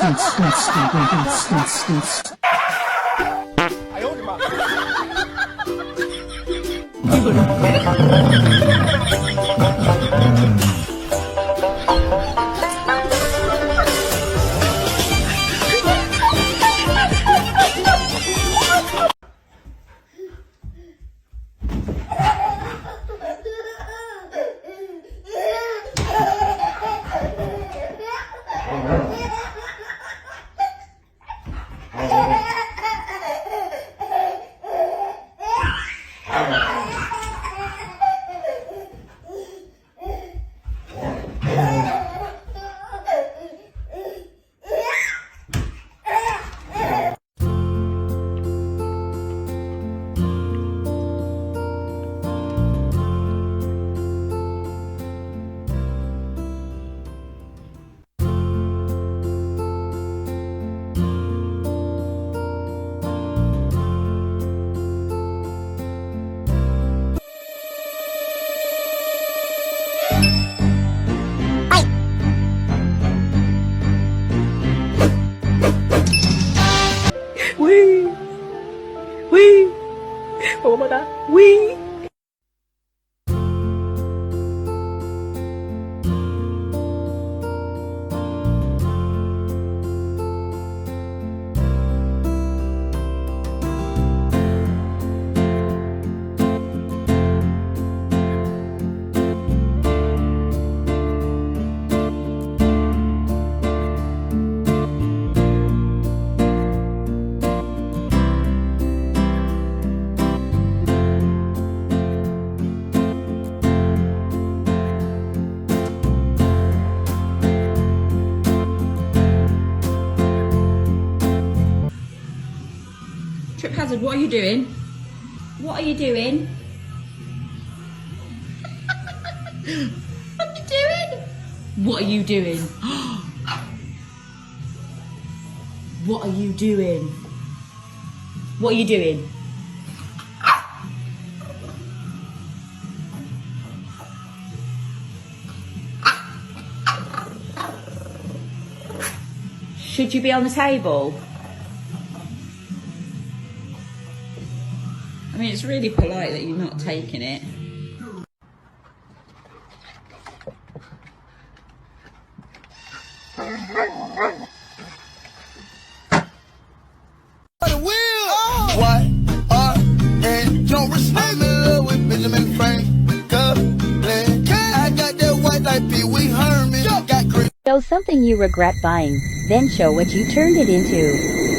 哎呦我的妈！喂喂，么么哒，喂。Trip Hazard, what are you doing? What are you doing? What are you doing? What are you doing? What are you doing? What are you doing? Should you be on the table? I mean, it's really polite that you're not taking it. Don't respect me with Benjamin Franklin. I got that white like Pee Wee Herman. Got Show something you regret buying, then show what you turned it into.